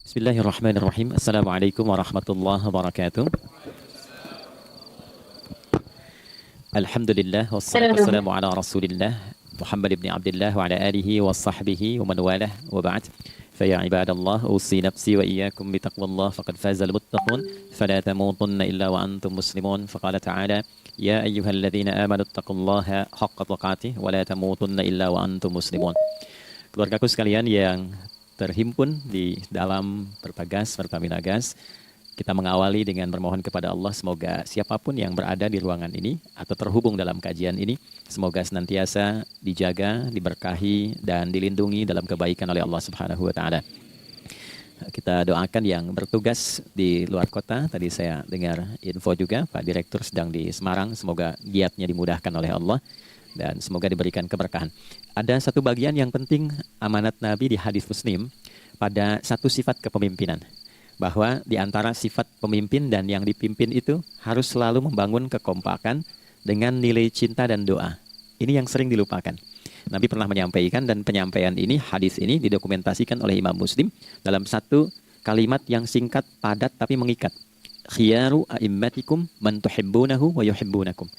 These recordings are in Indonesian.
Bismillahirrahmanirrahim. Assalamualaikum warahmatullahi wabarakatuh. Alhamdulillah wassalatu wassalamu ala Rasulillah Muhammad ibn Abdullah wa ala alihi wa sahbihi wa man walah wa ba'd. Faya ibadallah usi nafsi wa iyyakum bi taqwallah faqad fazal muttaqun fala tamutunna illa wa antum muslimun. Faqala ta'ala ya ayyuhalladzina amanu taqullaha haqqa tuqatih wa la tamutunna illa wa antum muslimun. Keluargaku sekalian yang terhimpun di dalam Perbagas, Pertamina Gas, kita mengawali dengan bermohon kepada Allah semoga siapapun yang berada di ruangan ini atau terhubung dalam kajian ini, semoga senantiasa dijaga, diberkahi, dan dilindungi dalam kebaikan oleh Allah Subhanahu wa Ta'ala. Kita doakan yang bertugas di luar kota. Tadi saya dengar info juga Pak Direktur sedang di Semarang. Semoga giatnya dimudahkan oleh Allah dan semoga diberikan keberkahan. Ada satu bagian yang penting amanat Nabi di hadis Muslim pada satu sifat kepemimpinan, bahwa di antara sifat pemimpin dan yang dipimpin itu harus selalu membangun kekompakan dengan nilai cinta dan doa. Ini yang sering dilupakan. Nabi pernah menyampaikan, dan penyampaian ini, hadis ini didokumentasikan oleh Imam Muslim dalam satu kalimat yang singkat, padat tapi mengikat. Khiyaru a'immatikum man tuhibbunahu wa yuhibbunakum.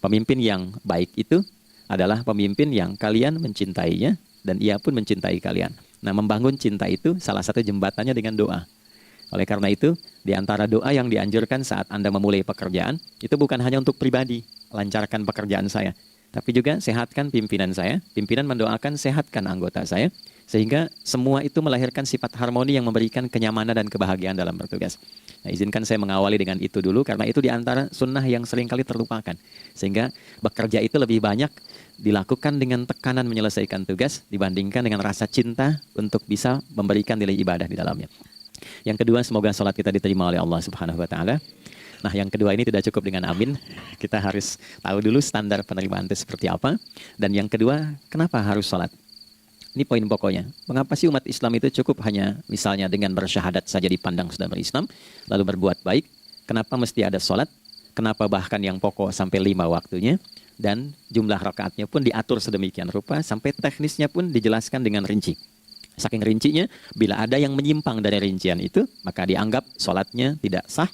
Pemimpin yang baik itu adalah pemimpin yang kalian mencintainya dan ia pun mencintai kalian. Nah, membangun cinta itu salah satu jembatannya dengan doa. Oleh karena itu, di antara doa yang dianjurkan saat Anda memulai pekerjaan, itu bukan hanya untuk pribadi, lancarkan pekerjaan saya, tapi juga sehatkan pimpinan saya. Pimpinan mendoakan sehatkan anggota saya, sehingga semua itu melahirkan sifat harmoni yang memberikan kenyamanan dan kebahagiaan dalam bertugas. Nah, izinkan saya mengawali dengan itu dulu, karena itu di antara sunnah yang seringkali terlupakan. Sehingga bekerja itu lebih banyak dilakukan dengan tekanan menyelesaikan tugas, dibandingkan dengan rasa cinta untuk bisa memberikan nilai ibadah di dalamnya. Yang kedua, semoga sholat kita diterima oleh Allah Subhanahu wa Ta'ala. Nah, yang kedua ini tidak cukup dengan amin. Kita harus tahu dulu standar penerimaan itu seperti apa. Dan yang kedua, kenapa harus sholat? Ini poin pokoknya. Mengapa sih umat Islam itu cukup hanya misalnya dengan bersyahadat saja dipandang sudah berislam, lalu berbuat baik? Kenapa mesti ada sholat? Kenapa bahkan yang pokok sampai 5 waktunya? Dan jumlah rakaatnya pun diatur sedemikian rupa, sampai teknisnya pun dijelaskan dengan rinci. Saking rincinya, bila ada yang menyimpang dari rincian itu, maka dianggap sholatnya tidak sah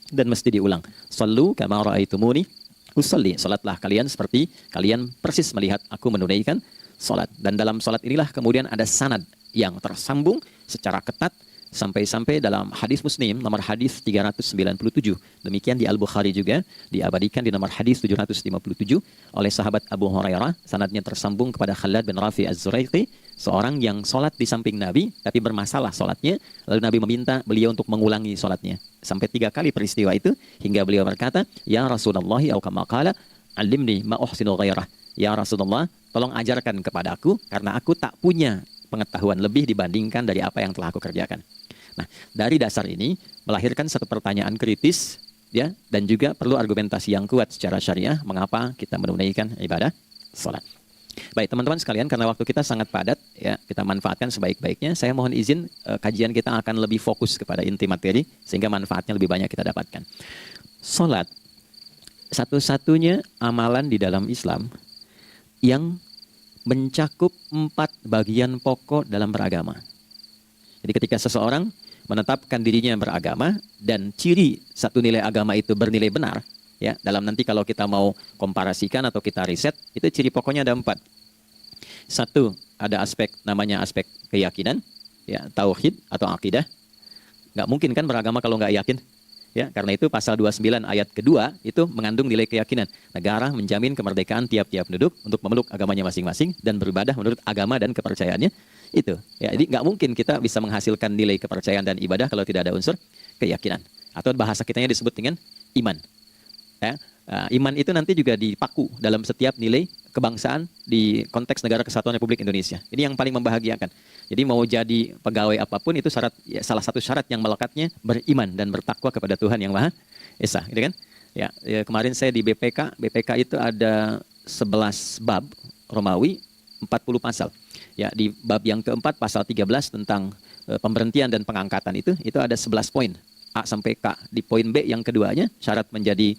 dan mesti diulang. Shallu kama ra'aitumuni usolli. Sholatlah kalian seperti kalian persis melihat aku menunaikan sholat. Dan dalam sholat inilah kemudian ada sanad yang tersambung secara ketat sampai-sampai dalam hadis Muslim nomor hadis 397. Demikian di Al-Bukhari juga diabadikan di nomor hadis 757 oleh sahabat Abu Hurairah. Sanadnya tersambung kepada Khalad bin Rafi Az-Zuraiqi, seorang yang sholat di samping Nabi tapi bermasalah sholatnya. Lalu Nabi meminta beliau untuk mengulangi sholatnya. Sampai 3 kali peristiwa itu hingga beliau berkata, "Ya Rasulullah, au kama qala, 'allimni ma uhsinu ghairah." Ya Rasulullah, tolong ajarkan kepadaku karena aku tak punya pengetahuan lebih dibandingkan dari apa yang telah aku kerjakan. Nah, dari dasar ini melahirkan satu pertanyaan kritis, ya, dan juga perlu argumentasi yang kuat secara syariah mengapa kita menunaikan ibadah sholat. Baik, teman-teman sekalian, karena waktu kita sangat padat, ya, kita manfaatkan sebaik-baiknya. Saya mohon izin, kajian kita akan lebih fokus kepada inti materi sehingga manfaatnya lebih banyak kita dapatkan. Sholat satu-satunya amalan di dalam Islam yang mencakup 4 bagian pokok dalam beragama. Jadi ketika seseorang menetapkan dirinya beragama dan ciri satu nilai agama itu bernilai benar, ya, dalam nanti kalau kita mau komparasikan atau kita riset, itu ciri pokoknya ada 4. Satu, ada aspek namanya aspek keyakinan, ya, tauhid atau akidah. Nggak mungkin kan beragama kalau nggak yakin. Ya, karena itu pasal 29 ayat kedua itu mengandung nilai keyakinan. Negara menjamin kemerdekaan tiap-tiap penduduk untuk memeluk agamanya masing-masing dan beribadah menurut agama dan kepercayaannya itu. Ya, jadi nggak mungkin kita bisa menghasilkan nilai kepercayaan dan ibadah kalau tidak ada unsur keyakinan. Atau bahasa kitanya disebut dengan iman. Ya, iman itu nanti juga dipaku dalam setiap nilai kebangsaan di konteks Negara Kesatuan Republik Indonesia. Ini yang paling membahagiakan. Jadi mau jadi pegawai apapun itu syarat, ya, salah satu syarat yang melekatnya beriman dan bertakwa kepada Tuhan Yang Maha Esa, gitu kan? Ya, kemarin saya di BPK itu ada 11 bab Romawi, 40 pasal. Ya, di bab yang keempat pasal 13 tentang pemberhentian dan pengangkatan itu ada 11 poin A sampai K. Di poin B yang keduanya syarat menjadi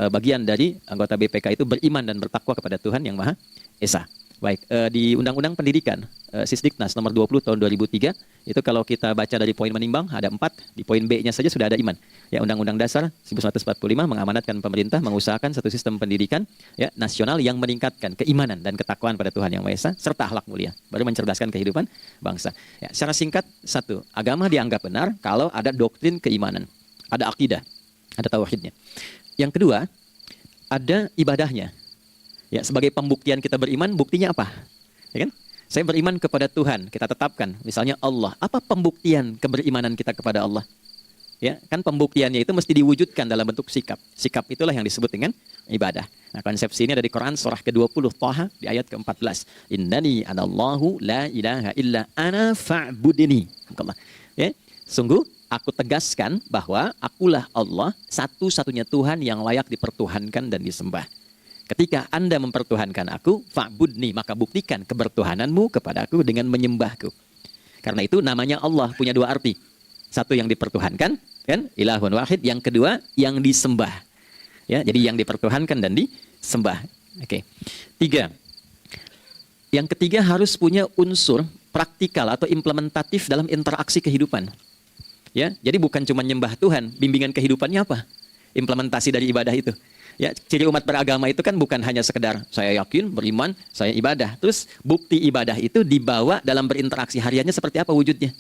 bagian dari anggota BPK itu beriman dan bertakwa kepada Tuhan Yang Maha Esa. Baik, di Undang-Undang Pendidikan, Sisdiknas nomor 20 tahun 2003, itu kalau kita baca dari poin menimbang, ada 4, di poin B-nya saja sudah ada iman. Ya, Undang-Undang Dasar 1945 mengamanatkan pemerintah mengusahakan satu sistem pendidikan ya, nasional yang meningkatkan keimanan dan ketakwaan pada Tuhan Yang Maha Esa, serta akhlak mulia, baru mencerdaskan kehidupan bangsa. Ya, secara singkat, satu, agama dianggap benar kalau ada doktrin keimanan, ada akidah, ada tauhidnya. Yang kedua, ada ibadahnya. Ya, sebagai pembuktian kita beriman, buktinya apa? Ya kan? Saya beriman kepada Tuhan, kita tetapkan. Misalnya Allah, apa pembuktian keberimanan kita kepada Allah? Ya, kan pembuktiannya itu mesti diwujudkan dalam bentuk sikap. Sikap itulah yang disebut dengan ibadah. Nah, konsepsi ini ada di Quran surah ke-20 Thaha di ayat ke-14. Innani anallahu la ilaha illa ana fa'budini. Ya, sungguh aku tegaskan bahwa akulah Allah, satu-satunya Tuhan yang layak dipertuhankan dan disembah. Ketika Anda mempertuhankan aku, fa'budni, maka buktikan kebertuhananmu kepadaku dengan menyembahku. Karena itu namanya Allah punya dua arti. Satu yang dipertuhankan, kan? Ilahun wahid. Yang kedua yang disembah. Ya, jadi yang dipertuhankan dan disembah. Oke. 3. Yang ketiga harus punya unsur praktikal atau implementatif dalam interaksi kehidupan. Ya, jadi bukan cuma nyembah Tuhan, bimbingan kehidupannya apa? Implementasi dari ibadah itu. Ya, ciri umat beragama itu kan bukan hanya sekedar saya yakin, beriman, saya ibadah. Terus bukti ibadah itu dibawa dalam berinteraksi hariannya seperti apa wujudnya.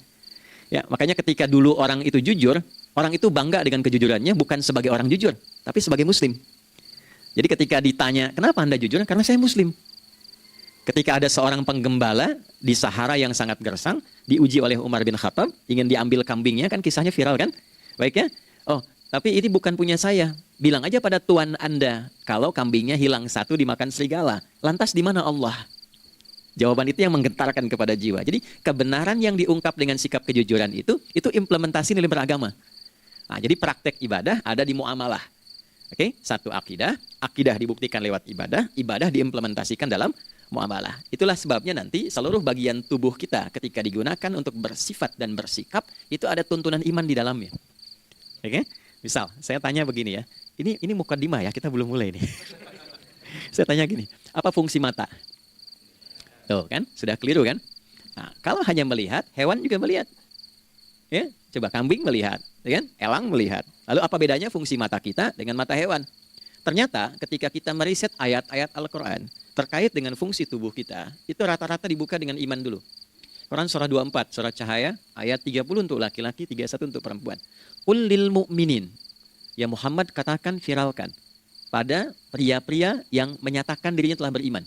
Ya, makanya ketika dulu orang itu jujur, orang itu bangga dengan kejujurannya bukan sebagai orang jujur, tapi sebagai muslim. Jadi ketika ditanya, "Kenapa Anda jujur?" Karena saya muslim. Ketika ada seorang penggembala di Sahara yang sangat gersang, diuji oleh Umar bin Khattab, ingin diambil kambingnya, kan kisahnya viral kan? Baik ya? Oh, tapi ini bukan punya saya. Bilang aja pada Tuhan Anda, kalau kambingnya hilang satu dimakan serigala. Lantas di mana Allah? Jawaban itu yang menggetarkan kepada jiwa. Jadi kebenaran yang diungkap dengan sikap kejujuran itu implementasi nilai beragama. Nah, jadi praktek ibadah ada di muamalah. Oke, satu akidah, akidah dibuktikan lewat ibadah, ibadah diimplementasikan dalam muamalah. Itulah sebabnya nanti seluruh bagian tubuh kita ketika digunakan untuk bersifat dan bersikap, itu ada tuntunan iman di dalamnya. Oke? Misal, saya tanya begini ya. Ini mukadimah ya, kita belum mulai nih. Saya tanya gini, apa fungsi mata? Tuh kan, sudah keliru kan? Nah, kalau hanya melihat, hewan juga melihat. Ya, coba kambing melihat, ya kan? Elang melihat. Lalu apa bedanya fungsi mata kita dengan mata hewan? Ternyata ketika kita meriset ayat-ayat Al-Quran terkait dengan fungsi tubuh kita, itu rata-rata dibuka dengan iman dulu. Quran surah 24, surah Cahaya, ayat 30 untuk laki-laki, 31 untuk perempuan. Qul lil mu'minin. Ya Muhammad katakan, viralkan pada pria-pria yang menyatakan dirinya telah beriman.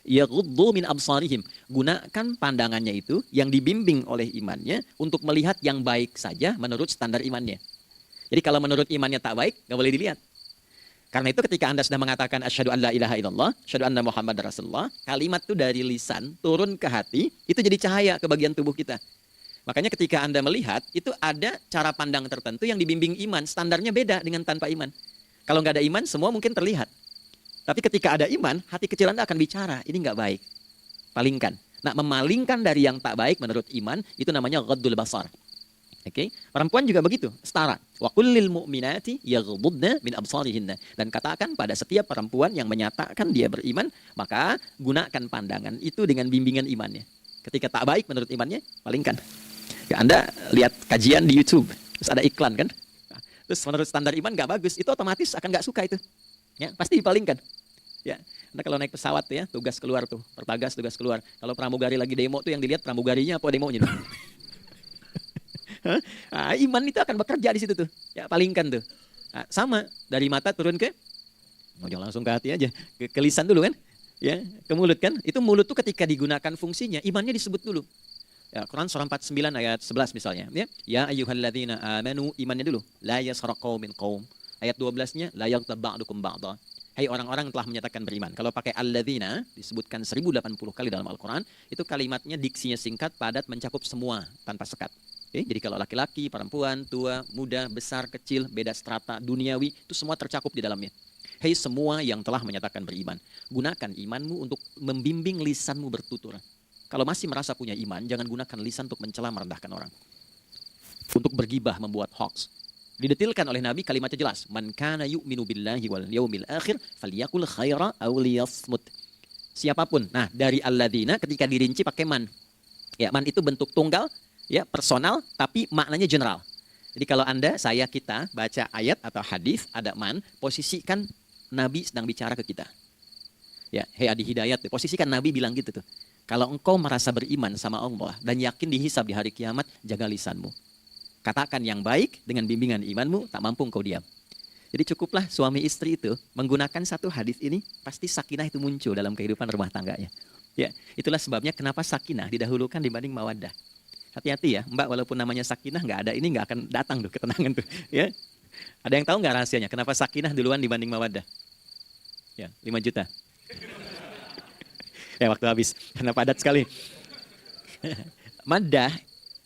Yaghuddu min absarihim. Gunakan pandangannya itu yang dibimbing oleh imannya untuk melihat yang baik saja menurut standar imannya. Jadi kalau menurut imannya tak baik, nggak boleh dilihat. Karena itu ketika Anda sudah mengatakan asyhadu an la ilaha illallah, asyhadu anna Muhammad Rasulullah, kalimat itu dari lisan turun ke hati, itu jadi cahaya ke bagian tubuh kita. Makanya ketika Anda melihat, itu ada cara pandang tertentu yang dibimbing iman, standarnya beda dengan tanpa iman. Kalau nggak ada iman, semua mungkin terlihat. Tapi ketika ada iman, hati kecil Anda akan bicara, ini nggak baik. Palingkan. Nah, memalingkan dari yang tak baik menurut iman, itu namanya ghaddul basar. Oke, perempuan juga begitu, setara. Wa kullil mu'minati yaghdudna min absarihinna. Dan katakan pada setiap perempuan yang menyatakan dia beriman, maka gunakan pandangan itu dengan bimbingan imannya. Ketika tak baik menurut imannya, palingkan. Ya, Anda lihat kajian di YouTube, terus ada iklan kan? Terus menurut standar iman nggak bagus, itu otomatis akan nggak suka itu. Ya, pasti dipalingkan. Ya, Anda kalau naik pesawat tuh ya, tugas keluar tuh, pertagas tugas keluar. Kalau pramugari lagi demo tuh yang dilihat pramugarinya apa demonya. Nah, iman itu akan bekerja di situ tuh. Ya, palingkan tuh. Nah, sama dari mata turun ke, jangan langsung ke hati aja, ke lisan dulu kan? Ya, ke mulut kan? Itu mulut tuh ketika digunakan fungsinya, imannya disebut dulu. Ya, Quran surah 49 ayat 11 misalnya, ya. Ya ayyuhalladzina amanu, imannya dulu. La yaskhar qaumin qaum. Ayat 12-nya la yaghtab ba'dukum ba'dha. Hai orang-orang yang telah menyatakan beriman. Kalau pakai alladzina disebutkan 1080 kali dalam Al-Qur'an, itu kalimatnya diksinya singkat, padat, mencakup semua tanpa sekat. Oke, jadi kalau laki-laki, perempuan, tua, muda, besar, kecil, beda strata, duniawi, itu semua tercakup di dalamnya. Hei semua yang telah menyatakan beriman, gunakan imanmu untuk membimbing lisanmu bertutur. Kalau masih merasa punya iman, jangan gunakan lisan untuk mencela merendahkan orang. Untuk bergibah, membuat hoax. Didetilkan oleh Nabi kalimatnya jelas. Man kana yu'minu billahi wal yaumil akhir falyakul khaira aw liyasmut. Siapapun. Nah, dari alladzina ketika dirinci pakai man. Ya, man itu bentuk tunggal, ya, personal, tapi maknanya general. Jadi kalau Anda, saya, kita baca ayat atau hadis ada man, posisikan Nabi sedang bicara ke kita. Ya, hei adi hidayat, posisikan Nabi bilang gitu tuh. Kalau engkau merasa beriman sama Allah dan yakin dihisab di hari kiamat, jaga lisanmu. Katakan yang baik dengan bimbingan imanmu, tak mampu engkau diam. Jadi cukuplah suami istri itu menggunakan satu hadis ini, pasti sakinah itu muncul dalam kehidupan rumah tangganya. Ya, itulah sebabnya kenapa sakinah didahulukan dibanding mawaddah. Hati-hati ya, Mbak, walaupun namanya sakinah nggak ada ini nggak akan datang tuh ketenangan tuh. Ya, ada yang tahu nggak rahasianya? Kenapa sakinah duluan dibanding mawaddah? Ya, 5 juta. Ya, waktu habis karena padat sekali. Maddah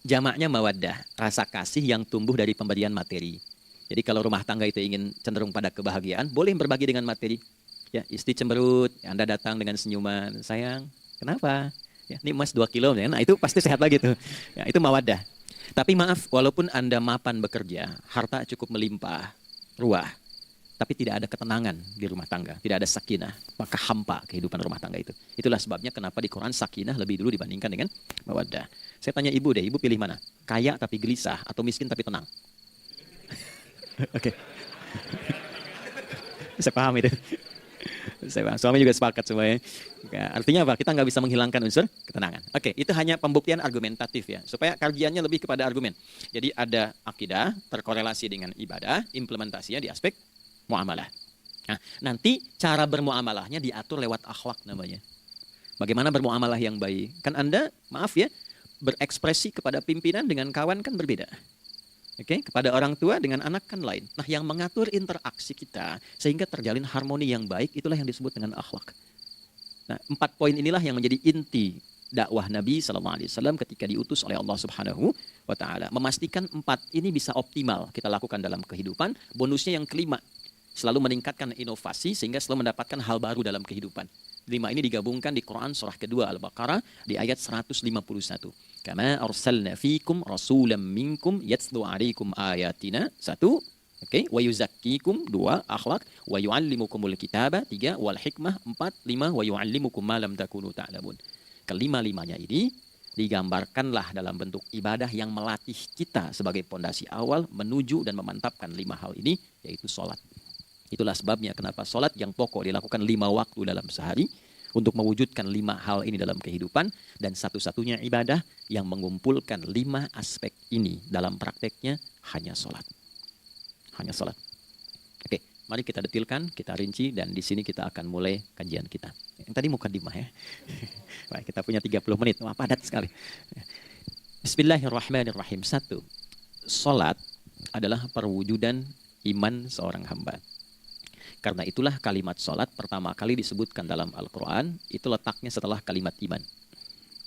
jamaknya mawaddah, rasa kasih yang tumbuh dari pemberian materi. Jadi kalau rumah tangga itu ingin cenderung pada kebahagiaan, boleh berbagi dengan materi. Ya, istri cemberut, Anda datang dengan senyuman, sayang, kenapa? Ya, ini emas 2 kilo, nah itu pasti sehat lagi tuh. Ya, itu mawaddah. Tapi maaf, walaupun Anda mapan bekerja, harta cukup melimpah, ruah, tapi tidak ada ketenangan di rumah tangga, tidak ada sakinah, maka hampa kehidupan rumah tangga itu. Itulah sebabnya kenapa di Quran sakinah lebih dulu dibandingkan dengan mawaddah. Saya tanya ibu deh, ibu pilih mana? Kaya tapi gelisah atau miskin tapi tenang? Oke. Saya paham itu. Suami juga sepakat semuanya. Artinya apa? Kita nggak bisa menghilangkan unsur ketenangan. Oke, itu hanya pembuktian argumentatif ya, supaya kajiannya lebih kepada argumen. Jadi ada akidah terkorelasi dengan ibadah, implementasinya di aspek muamalah. Nah, nanti cara bermuamalahnya diatur lewat akhlak namanya. Bagaimana bermuamalah yang baik? Kan Anda, maaf ya, berekspresi kepada pimpinan dengan kawan kan berbeda. Oke, kepada orang tua dengan anak kan lain. Nah, yang mengatur interaksi kita sehingga terjalin harmoni yang baik, itulah yang disebut dengan akhlak. Nah, 4 poin inilah yang menjadi inti dakwah Nabi SAW ketika diutus oleh Allah Subhanahu wa Ta'ala. Memastikan 4 ini bisa optimal kita lakukan dalam kehidupan. Bonusnya yang kelima, selalu meningkatkan inovasi sehingga selalu mendapatkan hal baru dalam kehidupan. 5 ini digabungkan di Quran surah kedua Al-Baqarah di ayat 151. Kama arsalna fikum rasulam minkum yatslu alaikum ayatina. 1. Oke, wa yuzakkikum. 2. Akhlak. Wa yuallimukumul kitaba. 3. Wal hikmah. 4. 5. Wa yuallimukum ma lam takunu ta'lamun. Kelima-limanya ini digambarkanlah dalam bentuk ibadah yang melatih kita sebagai pondasi awal menuju dan memantapkan 5 hal ini, yaitu sholat. Itulah sebabnya kenapa sholat yang pokok dilakukan 5 waktu dalam sehari untuk mewujudkan 5 hal ini dalam kehidupan, dan satu-satunya ibadah yang mengumpulkan 5 aspek ini dalam prakteknya hanya sholat. Hanya sholat. Oke, mari kita detilkan, kita rinci, dan di sini kita akan mulai kajian kita. Yang tadi mukadimah ya. Baik, kita punya 30 menit, wah padat sekali. Bismillahirrahmanirrahim. 1. Sholat adalah perwujudan iman seorang hamba. Karena itulah kalimat sholat pertama kali disebutkan dalam Al-Quran, itu letaknya setelah kalimat iman.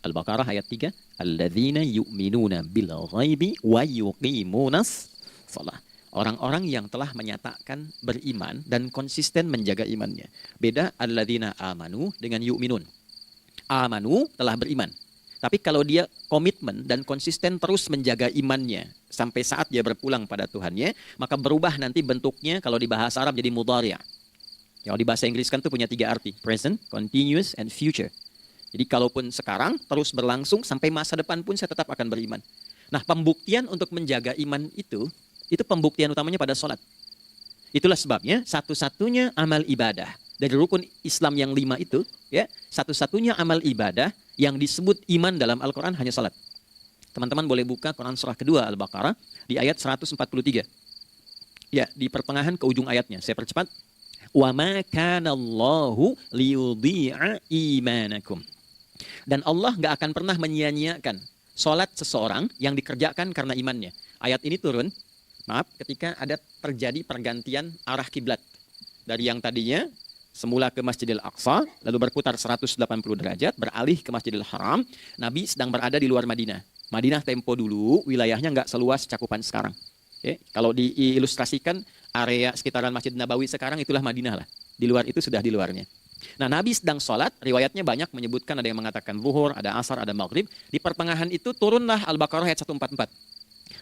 Al-Baqarah ayat 3, Alladzina yu'minuna bil ghaibi wa yuqimunas sholat. Orang-orang yang telah menyatakan beriman dan konsisten menjaga imannya. Beda alladzina amanu dengan yu'minun. Amanu telah beriman. Tapi kalau dia komitmen dan konsisten terus menjaga imannya sampai saat dia berpulang pada Tuhannya, maka berubah nanti bentuknya kalau di bahasa Arab jadi mudhari'. Kalau di bahasa Inggris kan itu punya 3 arti, present, continuous, and future. Jadi kalaupun sekarang terus berlangsung sampai masa depan pun saya tetap akan beriman. Nah, pembuktian untuk menjaga iman itu pembuktian utamanya pada sholat. Itulah sebabnya satu-satunya amal ibadah dari rukun Islam yang 5 itu, ya, satu-satunya amal ibadah yang disebut iman dalam Al-Quran hanya salat. Teman-teman boleh buka Quran surah kedua Al-Baqarah di ayat 143. Ya, di pertengahan ke ujung ayatnya. Saya percepat. Wa ma kana Allahu liyudhi'a imanakum. Dan Allah nggak akan pernah menyia-nyiakan salat seseorang yang dikerjakan karena imannya. Ayat ini turun, maaf, ketika ada terjadi pergantian arah kiblat. Dari yang tadinya semula ke Masjidil Aqsa, lalu berputar 180 derajat, beralih ke Masjidil Haram. Nabi sedang berada di luar Madinah. Madinah tempo dulu, wilayahnya nggak seluas cakupan sekarang. Oke, kalau diilustrasikan, area sekitaran Masjid Nabawi sekarang itulah Madinah lah. Di luar itu sudah di luarnya. Nah, Nabi sedang sholat, riwayatnya banyak menyebutkan, ada yang mengatakan zuhur, ada asar, ada maghrib. Di pertengahan itu turunlah Al-Baqarah ayat 144.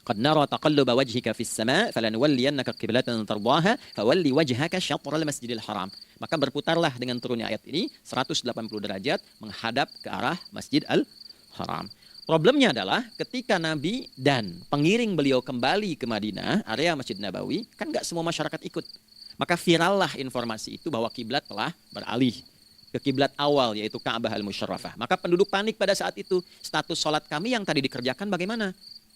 Qad nara taqalluba wajhika fis sama' falanuwalliyannaka qiblatan tardaha fawalli wajhaka syatral masjidil haram. Maka berputarlah dengan turunnya ayat ini 180 derajat menghadap ke arah Masjid Al-Haram. Problemnya adalah ketika Nabi dan pengiring beliau kembali ke Madinah, area Masjid Nabawi, kan nggak semua masyarakat ikut. Maka virallah informasi itu bahwa kiblat telah beralih ke kiblat awal, yaitu Ka'bah Al-Musyarrafah. Maka penduduk panik pada saat itu. Status sholat kami yang tadi dikerjakan bagaimana?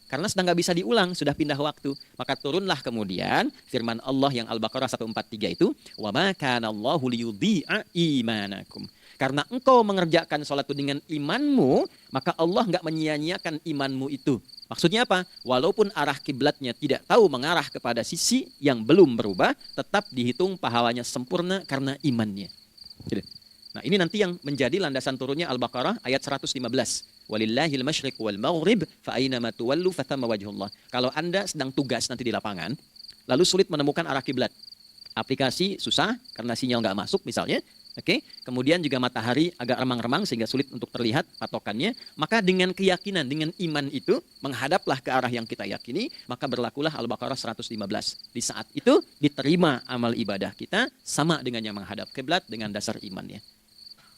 Karena sedang nggak bisa diulang, sudah pindah waktu. Maka turunlah kemudian firman Allah yang Al-Baqarah 143 itu, wa ma kana Allahu liyudhi'a imanakum. Karena engkau mengerjakan sholat itu dengan imanmu, maka Allah nggak menyia-nyiakan imanmu itu. Maksudnya apa? Walaupun arah kiblatnya tidak tahu mengarah kepada sisi yang belum berubah, tetap dihitung pahalanya sempurna karena imannya. Gitu. Nah, ini nanti yang menjadi landasan turunnya Al-Baqarah ayat 115. Walillahil masyriq wal maghrib fa aina ma tuwallu fathamma wajhullah. Kalau Anda sedang tugas nanti di lapangan, lalu sulit menemukan arah kiblat. Aplikasi susah karena sinyal nggak masuk misalnya. Oke, kemudian juga matahari agak remang-remang sehingga sulit untuk terlihat patokannya. Maka dengan keyakinan, dengan iman itu, menghadaplah ke arah yang kita yakini, maka berlakulah Al-Baqarah 115. Di saat itu diterima amal ibadah kita sama dengan yang menghadap kiblat dengan dasar imannya.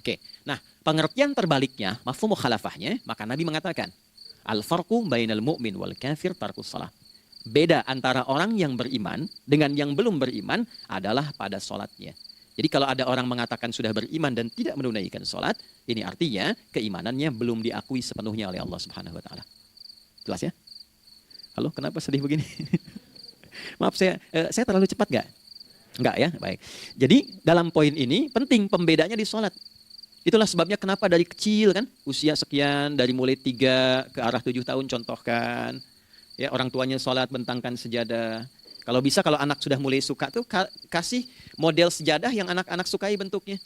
Oke, nah pengertian terbaliknya, mafhum mukhalafahnya, maka Nabi mengatakan, al-farqu bainal mu'min wal kafir tarkus salah. Beda antara orang yang beriman dengan yang belum beriman adalah pada sholatnya. Jadi kalau ada orang mengatakan sudah beriman dan tidak menunaikan sholat, ini artinya keimanannya belum diakui sepenuhnya oleh Allah Subhanahu Wa Taala. Jelas ya? Halo, kenapa sedih begini? Maaf, saya terlalu cepat nggak? Nggak ya, baik. Jadi dalam poin ini penting pembedanya di sholat. Itulah sebabnya kenapa dari kecil kan, usia sekian, dari mulai 3 ke arah 7 tahun contohkan. Ya, orang tuanya sholat bentangkan sejadah. Kalau bisa kalau anak sudah mulai suka tuh kasih model sejadah yang anak-anak sukai bentuknya.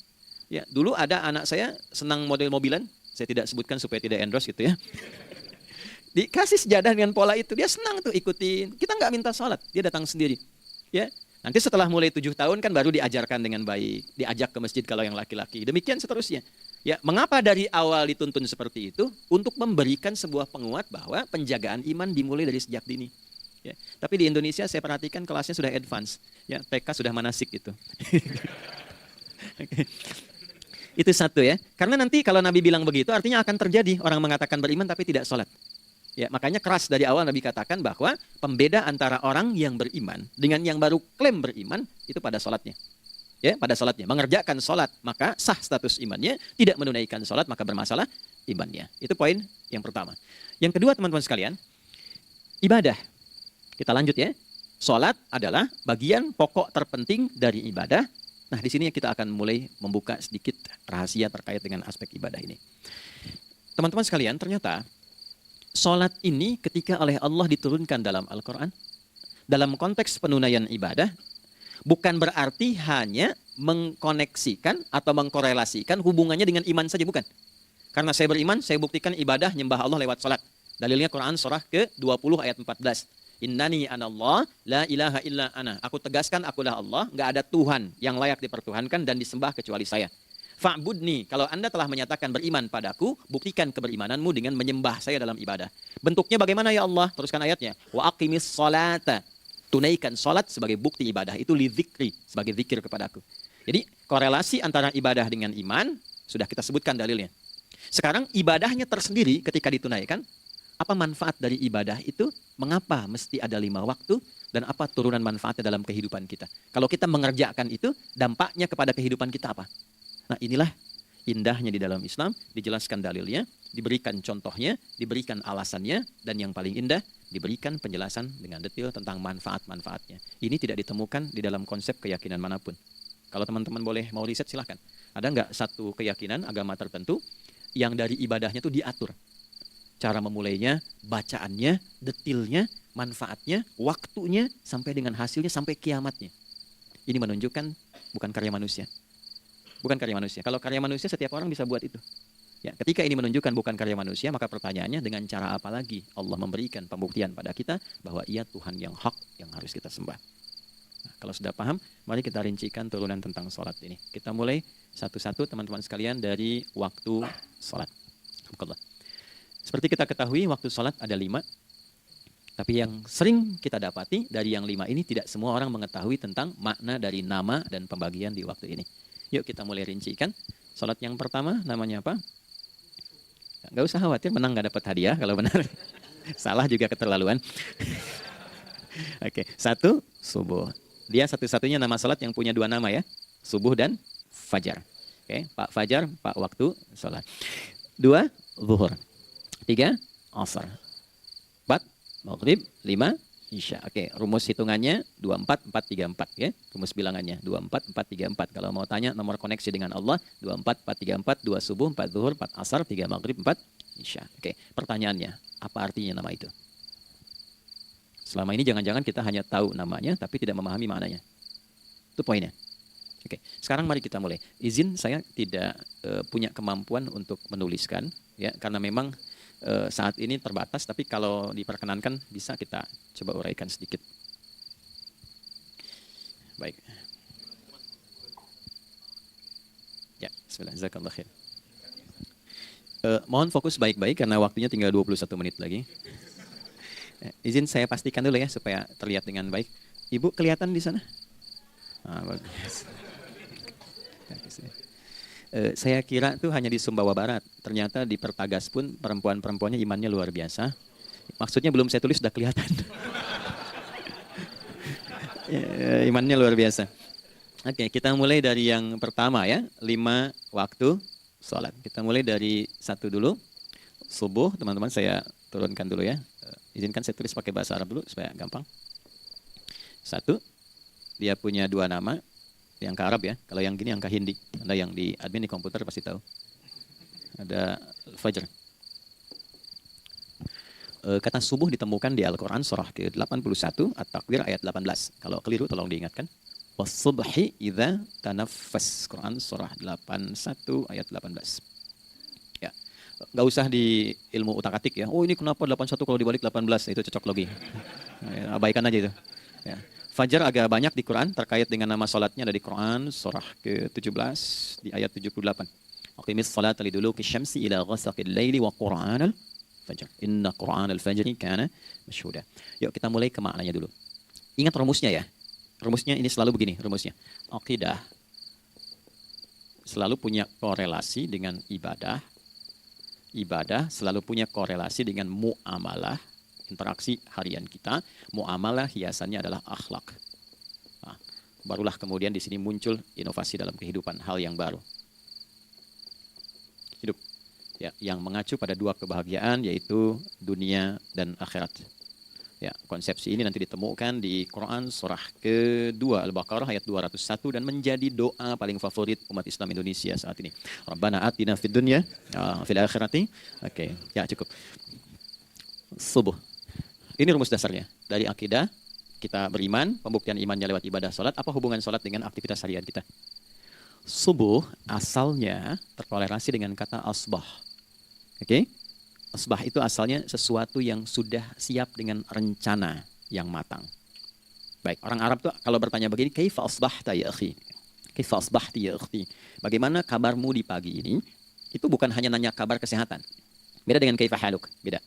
Ya, dulu ada anak saya senang model mobilan, saya tidak sebutkan supaya tidak endorse gitu ya. Dikasih sejadah dengan pola itu, dia senang tuh ikutin. Kita nggak minta sholat, dia datang sendiri. Ya, nanti setelah mulai 7 tahun kan baru diajarkan dengan baik, diajak ke masjid kalau yang laki-laki. Demikian seterusnya. Ya, mengapa dari awal dituntun seperti itu? Untuk memberikan sebuah penguat bahwa penjagaan iman dimulai dari sejak dini. Ya, tapi di Indonesia saya perhatikan kelasnya sudah advance. Ya, TK sudah manasik gitu. Itu satu ya. Karena nanti kalau Nabi bilang begitu artinya akan terjadi orang mengatakan beriman tapi tidak sholat. Ya, makanya keras dari awal Nabi katakan bahwa pembeda antara orang yang beriman dengan yang baru klaim beriman itu pada sholatnya. Ya, pada sholatnya. Mengerjakan sholat maka sah status imannya, tidak menunaikan sholat maka bermasalah imannya. Itu poin yang pertama. Yang kedua teman-teman sekalian, ibadah. Kita lanjut ya. Sholat adalah bagian pokok terpenting dari ibadah. Nah, di sini kita akan mulai membuka sedikit rahasia terkait dengan aspek ibadah ini. Teman-teman sekalian, ternyata sholat ini ketika oleh Allah diturunkan dalam Al-Quran, dalam konteks penunaian ibadah, bukan berarti hanya mengkoneksikan atau mengkorelasikan hubungannya dengan iman saja, bukan. Karena saya beriman, saya buktikan ibadah nyembah Allah lewat sholat. Dalilnya Quran surah ke-20 ayat 14. Innani anallah la ilaha illa ana. Aku tegaskan akulah Allah, nggak ada Tuhan yang layak dipertuhankan dan disembah kecuali saya. Fa'budni, kalau Anda telah menyatakan beriman padaku, buktikan keberimananmu dengan menyembah saya dalam ibadah. Bentuknya bagaimana ya Allah? Teruskan ayatnya. Wa aqimis sholata. Tunaikan sholat sebagai bukti ibadah. Itu li dzikri, sebagai zikir kepadaku. Jadi korelasi antara ibadah dengan iman, sudah kita sebutkan dalilnya. Sekarang ibadahnya tersendiri ketika ditunaikan, apa manfaat dari ibadah itu? Mengapa mesti ada 5 waktu? Dan apa turunan manfaatnya dalam kehidupan kita? Kalau kita mengerjakan itu, dampaknya kepada kehidupan kita apa? Nah, inilah indahnya di dalam Islam, dijelaskan dalilnya, diberikan contohnya, diberikan alasannya, dan yang paling indah, diberikan penjelasan dengan detail tentang manfaat-manfaatnya. Ini tidak ditemukan di dalam konsep keyakinan manapun. Kalau teman-teman boleh mau riset silahkan. Ada nggak satu keyakinan agama tertentu yang dari ibadahnya itu diatur? Cara memulainya, bacaannya, detailnya, manfaatnya, waktunya, sampai dengan hasilnya, sampai kiamatnya. Ini menunjukkan bukan karya manusia. Bukan karya manusia. Kalau karya manusia setiap orang bisa buat itu. Ya, ketika ini menunjukkan bukan karya manusia, maka pertanyaannya dengan cara apa lagi Allah memberikan pembuktian pada kita bahwa Ia Tuhan yang hak yang harus kita sembah. Nah, kalau sudah paham, mari kita rincikan turunan tentang sholat ini. Kita mulai satu-satu teman-teman sekalian dari waktu sholat. Seperti kita ketahui waktu sholat ada 5. Tapi yang sering kita dapati dari yang 5 ini tidak semua orang mengetahui tentang makna dari nama dan pembagian di waktu ini. Yuk kita mulai rincikan. Salat yang pertama namanya apa? Nggak usah khawatir, menang nggak dapat hadiah kalau benar. Salah juga keterlaluan. Oke, 1 subuh. Dia satu-satunya nama salat yang punya 2 nama ya. Subuh dan fajar. Oke, Pak Fajar, Pak waktu salat. 2 zuhur. 3 asar. 4 maghrib, 5 isya. Oke, rumus hitungannya 24 4 3 4 ya. Rumus bilangannya 24 4 3 4. Kalau mau tanya nomor koneksi dengan Allah 24 4 3 4, 2 subuh, 4 zuhur, 4 asar, 3 maghrib, 4 isya. Oke, pertanyaannya, apa artinya nama itu? Selama ini jangan-jangan kita hanya tahu namanya tapi tidak memahami maknanya. Itu poinnya. Oke, sekarang mari kita mulai. Izin saya tidak punya kemampuan untuk menuliskan ya, karena memang saat ini terbatas, tapi kalau diperkenankan bisa kita coba uraikan sedikit. Baik. Ya, bismillah, jazakallah khair. Mohon fokus baik-baik karena waktunya tinggal 21 menit lagi. Izin saya pastikan dulu ya supaya terlihat dengan baik. Ibu kelihatan di sana? Bagus. Saya kira itu hanya di Sumbawa Barat. Ternyata di Pertagas pun perempuan-perempuannya imannya luar biasa. Maksudnya belum saya tulis sudah kelihatan. Imannya luar biasa. Oke, kita mulai dari yang pertama ya. 5 waktu sholat. Kita mulai dari 1 dulu. Subuh, teman-teman saya turunkan dulu ya. Izinkan saya tulis pakai bahasa Arab dulu supaya gampang. 1, dia punya 2 nama. Yang ke Arab ya, kalau yang gini yang ke Hindi. Anda yang di admin di komputer pasti tahu. Ada Fajr. Kata subuh ditemukan di Al-Quran surah ke-81 At-Takwir ayat 18. Kalau keliru tolong diingatkan. Was-subhi idza tanaffas. Quran surah 81 ayat 18. Ya. Nggak usah di ilmu utak-atik ya. Oh ini kenapa 81 kalau dibalik 18? Itu cocok logi. Abaikan aja itu. Ya. Fajar agak banyak di Quran terkait dengan nama salatnya, ada di Quran surah ke-17 di ayat 78. Aqimis salata liduluki syamsi ila ghasaqil laili wa Qur'anal fajr. Inna Qur'anal fajri kana masyhuda. Yuk kita mulai ke maknanya dulu. Ingat rumusnya ya. Rumusnya ini selalu begini rumusnya. Aqidah selalu punya korelasi dengan ibadah. Ibadah selalu punya korelasi dengan muamalah. Interaksi harian kita, muamalah hiasannya adalah akhlak. Nah, barulah kemudian di sini muncul inovasi dalam kehidupan, hal yang baru. Hidup ya, yang mengacu pada 2 kebahagiaan yaitu dunia dan akhirat. Ya, konsepsi ini nanti ditemukan di Quran surah ke-2 Al-Baqarah ayat 201 dan menjadi doa paling favorit umat Islam Indonesia saat ini. Rabbana atina fid dunya fil akhirati. Oke, ya cukup. Subuh. Ini rumus dasarnya. Dari akidah, kita beriman, pembuktian imannya lewat ibadah sholat. Apa hubungan sholat dengan aktivitas harian kita? Subuh asalnya terkorelasi dengan kata asbah. Oke? Asbah itu asalnya sesuatu yang sudah siap dengan rencana yang matang. Baik, orang Arab tuh kalau bertanya begini, kaifa asbahta ya akhi? Kaifa asbahti ya akhti? Bagaimana kabarmu di pagi ini? Itu bukan hanya nanya kabar kesehatan. Beda dengan kaifa haluk, beda.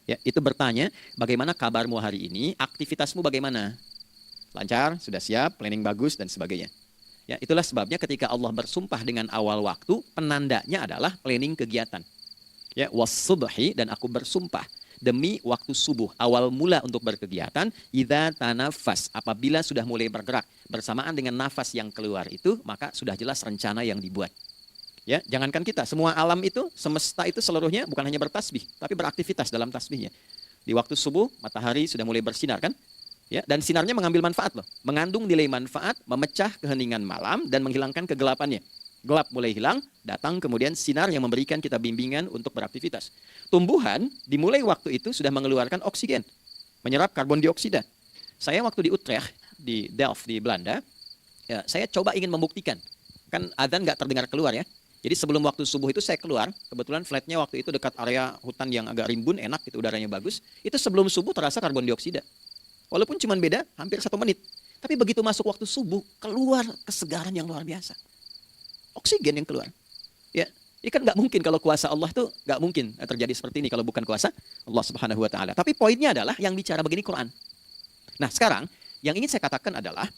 Ya, itu bertanya, bagaimana kabarmu hari ini, aktivitasmu bagaimana? Lancar, sudah siap, planning bagus, dan sebagainya. Ya, itulah sebabnya ketika Allah bersumpah dengan awal waktu, penandanya adalah planning kegiatan. Ya, was-subhi, dan aku bersumpah demi waktu subuh, awal mula untuk berkegiatan, idza tanafas, apabila sudah mulai bergerak, bersamaan dengan nafas yang keluar itu, maka sudah jelas rencana yang dibuat. Ya, jangankan kita, semua alam itu, semesta itu seluruhnya bukan hanya bertasbih, tapi beraktivitas dalam tasbihnya. Di waktu subuh, matahari sudah mulai bersinar kan? Ya, dan sinarnya mengambil manfaat loh, mengandung nilai manfaat, memecah keheningan malam dan menghilangkan kegelapannya. Gelap mulai hilang, datang kemudian sinar yang memberikan kita bimbingan untuk beraktivitas. Tumbuhan dimulai waktu itu sudah mengeluarkan oksigen, menyerap karbon dioksida. Saya waktu di Utrecht, di Delft di Belanda, ya, saya coba ingin membuktikan. Kan adzan nggak terdengar keluar ya. Jadi sebelum waktu subuh itu saya keluar, kebetulan flatnya waktu itu dekat area hutan yang agak rimbun, enak, itu udaranya bagus. Itu sebelum subuh terasa karbon dioksida. Walaupun cuma beda hampir 1 menit. Tapi begitu masuk waktu subuh, keluar kesegaran yang luar biasa. Oksigen yang keluar. Ya, Ini kan nggak mungkin kalau kuasa Allah tuh nggak mungkin terjadi seperti ini kalau bukan kuasa Allah Subhanahu Wa Taala. Tapi poinnya adalah yang bicara begini Quran. Nah sekarang yang ingin saya katakan adalah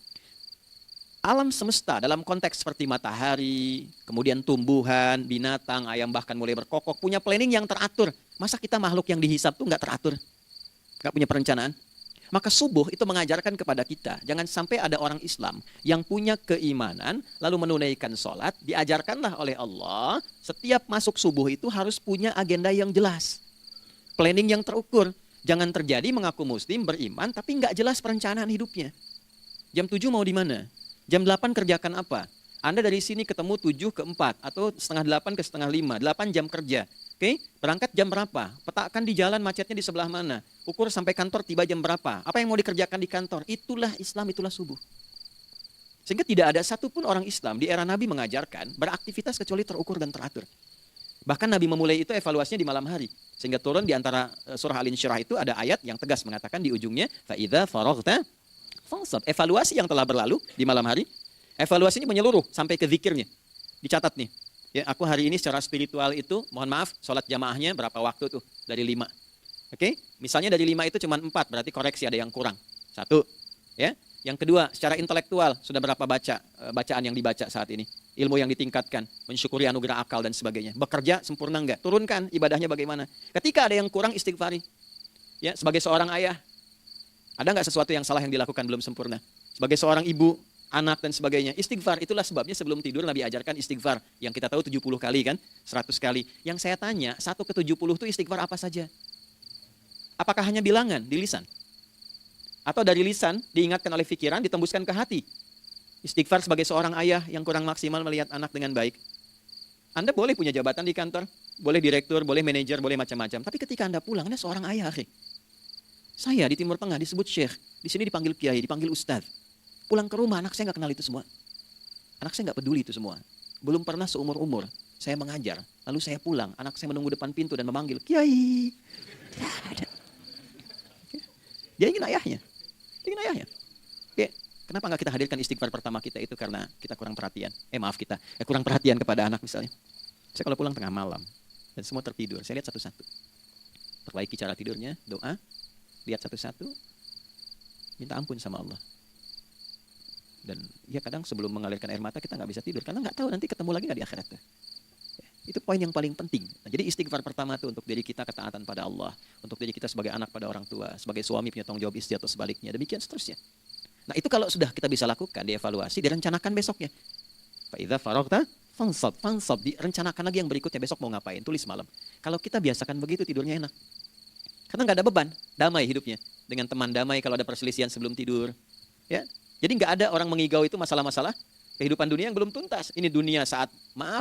alam semesta dalam konteks seperti matahari, kemudian tumbuhan, binatang, ayam bahkan mulai berkokok punya planning yang teratur. Masa kita makhluk yang dihisab tuh nggak teratur, nggak punya perencanaan? Maka subuh itu mengajarkan kepada kita, jangan sampai ada orang Islam yang punya keimanan, lalu menunaikan sholat, diajarkanlah oleh Allah, setiap masuk subuh itu harus punya agenda yang jelas. Planning yang terukur. Jangan terjadi mengaku muslim, beriman, tapi nggak jelas perencanaan hidupnya. Jam 7 mau di mana? Jam 8 kerjakan apa? Anda dari sini ketemu 7 ke 4, atau setengah 8 ke setengah 5, 8 jam kerja. Oke, berangkat jam berapa? Petakan di jalan macetnya di sebelah mana? Ukur sampai kantor tiba jam berapa? Apa yang mau dikerjakan di kantor? Itulah Islam, itulah subuh. Sehingga tidak ada satupun orang Islam di era Nabi mengajarkan beraktivitas kecuali terukur dan teratur. Bahkan Nabi memulai itu evaluasinya di malam hari. Sehingga turun di antara surah Al-Insyirah itu ada ayat yang tegas mengatakan di ujungnya, فَإِذَا فَرَغْتَ فَانْصَبْ. Evaluasi yang telah berlalu di malam hari, evaluasi ini menyeluruh sampai ke zikirnya. Dicatat nih. Ya, aku hari ini secara spiritual itu, mohon maaf, sholat jamaahnya berapa waktu tuh? Dari 5. Oke? Misalnya dari 5 itu cuma 4, berarti koreksi ada yang kurang. 1. Ya. Yang kedua, secara intelektual, sudah berapa bacaan yang dibaca saat ini? Ilmu yang ditingkatkan, mensyukuri anugerah akal dan sebagainya. Bekerja sempurna enggak? Turunkan ibadahnya bagaimana? Ketika ada yang kurang, istighfari. Ya, sebagai seorang ayah, ada nggak sesuatu yang salah yang dilakukan belum sempurna? Sebagai seorang ibu, anak dan sebagainya. Istighfar, itulah sebabnya sebelum tidur Nabi ajarkan istighfar. Yang kita tahu 70 kali kan, 100 kali. Yang saya tanya, 1 ke 70 itu istighfar apa saja? Apakah hanya bilangan di lisan? Atau dari lisan diingatkan oleh pikiran, ditembuskan ke hati? Istighfar sebagai seorang ayah yang kurang maksimal melihat anak dengan baik. Anda boleh punya jabatan di kantor, boleh direktur, boleh manajer, boleh macam-macam. Tapi ketika Anda pulang, Anda seorang ayah. Saya di Timur Tengah disebut syekh, di sini dipanggil kiai, dipanggil ustadz. Pulang ke rumah, anak saya nggak kenal itu semua. Anak saya nggak peduli itu semua. Belum pernah seumur-umur saya mengajar, lalu saya pulang, anak saya menunggu depan pintu dan memanggil, kiai. Dia ingin ayahnya. Dia ingin ayahnya. Oke, kenapa nggak kita hadirkan istighfar pertama kita itu karena kita kurang perhatian. Kurang perhatian kepada anak misalnya. Saya kalau pulang tengah malam dan semua tertidur, saya lihat satu-satu. Perbaiki cara tidurnya, doa, lihat satu-satu, minta ampun sama Allah. Dan ya kadang sebelum mengalirkan air mata kita nggak bisa tidur karena nggak tahu nanti ketemu lagi nggak di akhirat. Itu poin yang paling penting. Nah, jadi istighfar pertama itu untuk diri kita ketaatan pada Allah, untuk diri kita sebagai anak pada orang tua, sebagai suami punya tanggung jawab istri atau sebaliknya, demikian seterusnya. Nah itu kalau sudah kita bisa lakukan, dievaluasi, direncanakan besoknya. Fa'idha faragta fansab, direncanakan lagi yang berikutnya besok mau ngapain, tulis malam. Kalau kita biasakan begitu tidurnya enak. Karena nggak ada beban, damai hidupnya. Dengan teman damai kalau ada perselisihan sebelum tidur. Ya, jadi nggak ada orang mengigau itu masalah-masalah kehidupan dunia yang belum tuntas. Ini dunia saat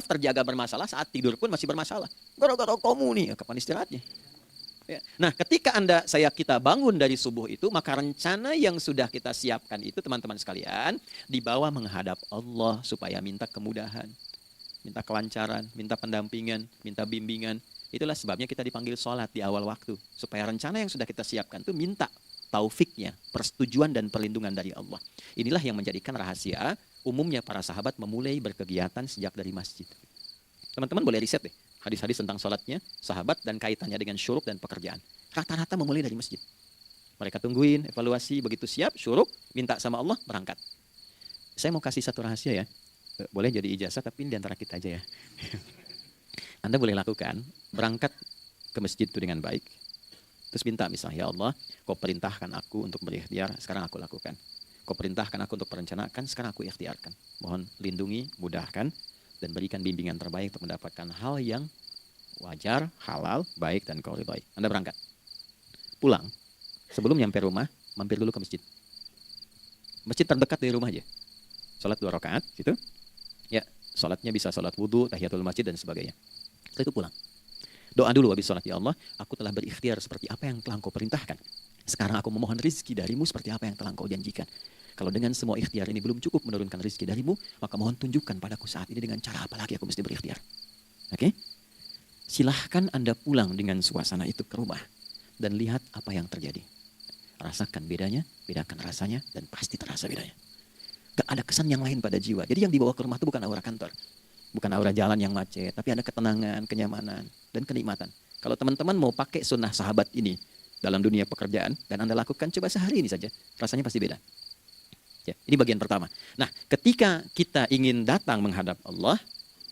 terjaga bermasalah, saat tidur pun masih bermasalah. Gara-gara kamu nih, kapan istirahatnya? Ya. Nah, ketika kita bangun dari subuh itu, maka rencana yang sudah kita siapkan itu, teman-teman sekalian, dibawa menghadap Allah supaya minta kemudahan, minta kelancaran, minta pendampingan, minta bimbingan. Itulah sebabnya kita dipanggil sholat di awal waktu, supaya rencana yang sudah kita siapkan itu minta taufiknya, persetujuan dan perlindungan dari Allah. Inilah yang menjadikan rahasia umumnya para sahabat memulai berkegiatan sejak dari masjid. Teman-teman boleh riset deh, hadis-hadis tentang sholatnya sahabat dan kaitannya dengan syuruk dan pekerjaan. Rata-rata memulai dari masjid. Mereka tungguin, evaluasi, begitu siap, syuruk, minta sama Allah, berangkat. Saya mau kasih satu rahasia ya, boleh jadi ijazah tapi di antara kita aja ya. Anda boleh lakukan, berangkat ke masjid itu dengan baik. Terus minta misalnya, ya Allah, kau perintahkan aku untuk berikhtiar, sekarang aku lakukan. Kau perintahkan aku untuk perencanakan, sekarang aku ikhtiarkan. Mohon lindungi, mudahkan, dan berikan bimbingan terbaik untuk mendapatkan hal yang wajar, halal, baik, dan kau ridhoi. Anda berangkat. Pulang, sebelum nyampe rumah, mampir dulu ke masjid. Masjid terdekat dari rumah aja. Sholat 2 rakaat, gitu. Ya, sholatnya bisa sholat wudhu, tahiyatul masjid, dan sebagainya. Setelah itu pulang. Doa dulu habis sholat, ya Allah, aku telah berikhtiar seperti apa yang telah engkau perintahkan. Sekarang aku memohon rizki darimu seperti apa yang telah engkau janjikan. Kalau dengan semua ikhtiar ini belum cukup menurunkan rizki darimu, maka mohon tunjukkan padaku saat ini dengan cara apa lagi aku mesti berikhtiar. Oke? Silahkan Anda pulang dengan suasana itu ke rumah dan lihat apa yang terjadi. Rasakan bedanya, bedakan rasanya, dan pasti terasa bedanya. Gak ada kesan yang lain pada jiwa. Jadi yang dibawa ke rumah itu bukan aura kantor. Bukan aura jalan yang macet, tapi ada ketenangan, kenyamanan, dan kenikmatan. Kalau teman-teman mau pakai sunnah sahabat ini dalam dunia pekerjaan, dan Anda lakukan, coba sehari ini saja, rasanya pasti beda. Ya, ini bagian pertama. Nah, ketika kita ingin datang menghadap Allah,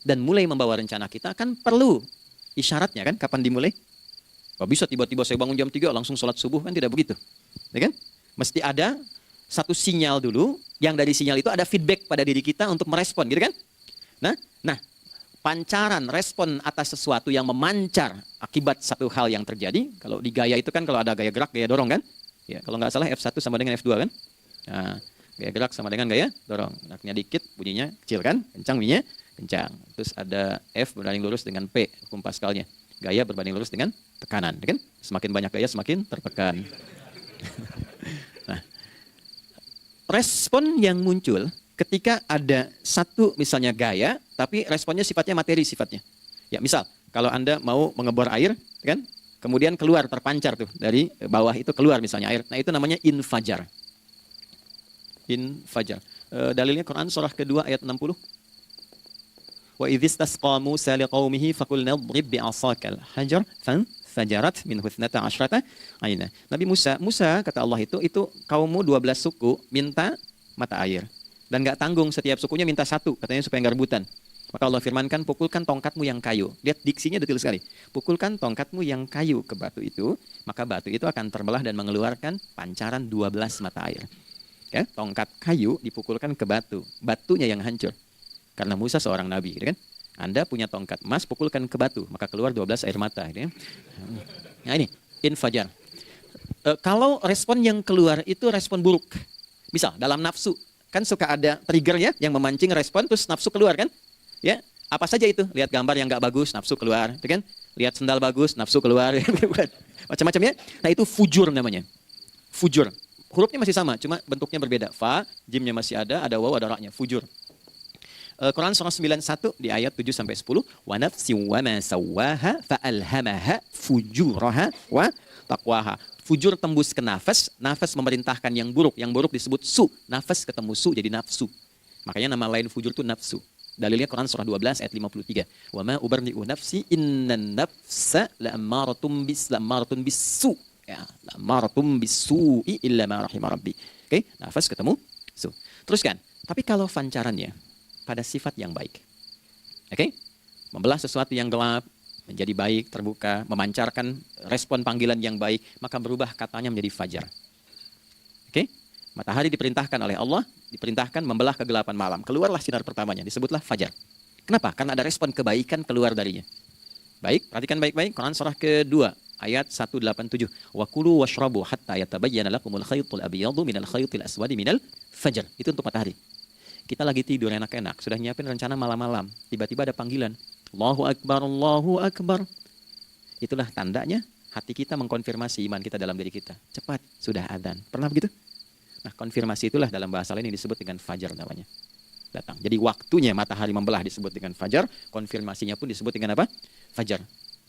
dan mulai membawa rencana kita, kan perlu isyaratnya kan, kapan dimulai? Gak bisa tiba-tiba saya bangun jam 3 langsung sholat subuh, kan tidak begitu. Ya kan? Mesti ada satu sinyal dulu, yang dari sinyal itu ada feedback pada diri kita untuk merespon, gitu kan? Nah, pancaran respon atas sesuatu yang memancar akibat satu hal yang terjadi, kalau di gaya itu kan kalau ada gaya gerak, gaya dorong kan? Ya, kalau nggak salah F1 sama dengan F2 kan? Nah, gaya gerak sama dengan gaya dorong. Geraknya dikit, bunyinya kecil kan? Kencang bunyinya, kencang. Terus ada F berbanding lurus dengan P, hukum Pascalnya. Gaya berbanding lurus dengan tekanan, kan? Semakin banyak gaya semakin tertekan. Nah, respon yang muncul ketika ada satu misalnya gaya, tapi responnya sifatnya materi sifatnya. Ya, misal kalau Anda mau mengebor air, kan? Kemudian keluar terpancar tuh dari bawah itu keluar misalnya air. Nah, itu namanya infajar. Infajar. Dalilnya Quran surah kedua ayat 60. Wa idzistasqa Musa liqaumihi faqulna idrib bi'asakal hajar fanfajarat minhu 12 aina. Nabi Musa kata Allah itu kaummu 12 suku minta mata air. Dan nggak tanggung, setiap sukunya minta satu, katanya supaya nggak rebutan. Maka Allah firmankan, pukulkan tongkatmu yang kayu. Lihat diksinya detail sekali. Pukulkan tongkatmu yang kayu ke batu itu, maka batu itu akan terbelah dan mengeluarkan pancaran 12 mata air. Ya, tongkat kayu dipukulkan ke batu, batunya yang hancur. Karena Musa seorang nabi, gitu kan? Anda punya tongkat emas, pukulkan ke batu, maka keluar 12 air mata. Gitu kan? Nah ini, infajar. Kalau respon yang keluar itu respon buruk. Misal, dalam nafsu, kan suka ada trigger ya yang memancing respon terus nafsu keluar kan? Ya, apa saja itu? Lihat gambar yang nggak bagus, nafsu keluar, gitu kan? Lihat sendal bagus, nafsu keluar, macam-macam ya. Nah, itu fujur namanya. Fujur. Hurufnya masih sama, cuma bentuknya berbeda. Fa, jimnya masih ada waw, ada ra-nya. Fujur. Quran surah 91 di ayat 7 sampai 10, wa nafsi wa ma sawwaha fa alhamaha fujuraha wa taqwaha. Fujur tembus ke nafas, nafas memerintahkan yang buruk disebut su, nafas ketemu su jadi nafsu. Makanya nama lain fujur itu nafsu. Dalilnya Quran surah 12 ayat 53. Wa ma ubarri'u nafsi innan nafsa la'ammaratun bis-su. Ya, la'ammaratun bis-su'i illa ma rahima rabbi. Oke, nafas ketemu su. Teruskan. Tapi kalau pancarannya pada sifat yang baik. Oke? Membelah sesuatu yang gelap menjadi baik, terbuka, memancarkan respon panggilan yang baik, maka berubah katanya menjadi fajar. Oke? Matahari diperintahkan oleh Allah, diperintahkan membelah kegelapan malam. Keluarlah sinar pertamanya, disebutlah fajar. Kenapa? Karena ada respon kebaikan keluar darinya. Baik, perhatikan baik-baik, Quran surah kedua, ayat 187. Wa kulu washrabu hatta yatabayyana lakumul khaytul abyadu minal khaytil aswadi minal fajar. Itu untuk matahari. Kita lagi tidur enak-enak, sudah nyiapin rencana malam-malam. Tiba-tiba ada panggilan. Allahu Akbar, Allahu Akbar. Itulah tandanya hati kita mengkonfirmasi iman kita dalam diri kita. Cepat, sudah adzan. Pernah begitu? Nah, konfirmasi itulah dalam bahasa lain yang disebut dengan fajar namanya. Datang. Jadi waktunya matahari membelah disebut dengan fajar, konfirmasinya pun disebut dengan apa? Fajar.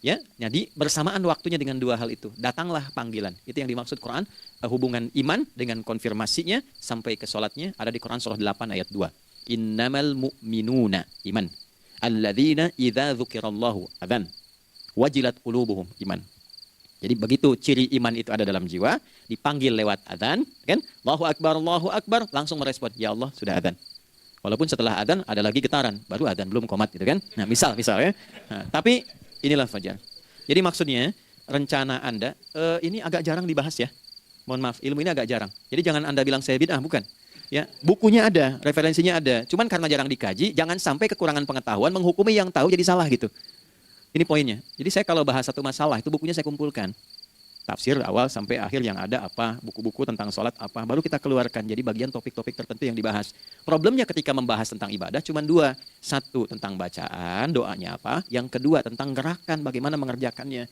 Ya, jadi bersamaan waktunya dengan dua hal itu. Datanglah panggilan. Itu yang dimaksud Quran, hubungan iman dengan konfirmasinya sampai ke salatnya ada di Quran surah 8 ayat 2. Innamal mu'minuna iman. Alladzina idza dzukirallahu adzan. Wajilat qulubuhum iman. Jadi begitu ciri iman itu ada dalam jiwa, dipanggil lewat adzan, kan? Allahu Akbar, langsung merespon, ya Allah, sudah adzan. Walaupun setelah adzan ada lagi getaran, baru adzan belum qomat gitu kan. Nah, misal ya. Nah, tapi inilah fajar. Jadi maksudnya rencana Anda ini agak jarang dibahas ya. Mohon maaf, ilmu ini agak jarang. Jadi jangan Anda bilang saya bid'ah, bukan. Ya, bukunya ada, referensinya ada. Cuman karena jarang dikaji, jangan sampai kekurangan pengetahuan menghukumi yang tahu jadi salah gitu. Ini poinnya. Jadi saya kalau bahas satu masalah, itu bukunya saya kumpulkan. Tafsir awal sampai akhir yang ada apa, buku-buku tentang sholat apa, baru kita keluarkan. Jadi bagian topik-topik tertentu yang dibahas. Problemnya ketika membahas tentang ibadah cuma dua. Satu, tentang bacaan, doanya apa. Yang kedua, tentang gerakan, bagaimana mengerjakannya.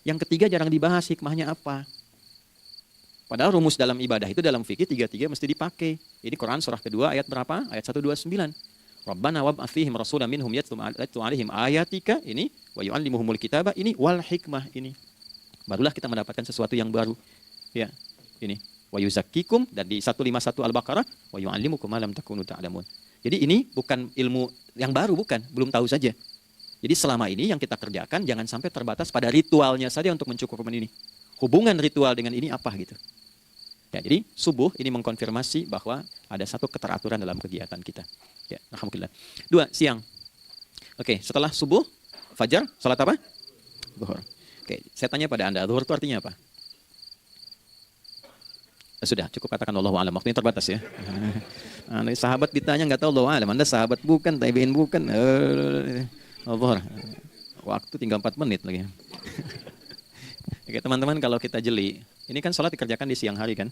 Yang ketiga, jarang dibahas hikmahnya apa. Padahal rumus dalam ibadah itu dalam fikih tiga-tiga mesti dipakai. Ini Quran surah kedua ayat berapa? Ayat 129. Rabbana wab'ats fihim rasulan minhum yatlu 'alaihim ayatika ini wa yu'allimuhumul kitaba ini wal hikmah ini. Barulah kita mendapatkan sesuatu yang baru. Ya, ini wa yuzakkikum dan di 151 Al-Baqarah wa yu'allimukum ma lam takunu ta'lamun. Jadi ini bukan ilmu yang baru, bukan, belum tahu saja. Jadi selama ini yang kita kerjakan jangan sampai terbatas pada ritualnya saja untuk mencukupkan ini. Hubungan ritual dengan ini apa gitu. Ya, jadi subuh ini mengkonfirmasi bahwa ada satu keteraturan dalam kegiatan kita. Ya, alhamdulillah. 2, siang. Oke, setelah subuh, fajar, salat apa? Zuhur. Oke, saya tanya pada Anda, zuhur itu artinya apa? Sudah, cukup katakan Allahu a'lam. Waktunya terbatas ya. Sahabat ditanya nggak tahu Allahu a'lam. Anda sahabat bukan, tabi'in bukan. Zuhur. Waktu tinggal 4 menit lagi. Oke, teman-teman, kalau kita jeli, ini kan sholat dikerjakan di siang hari kan?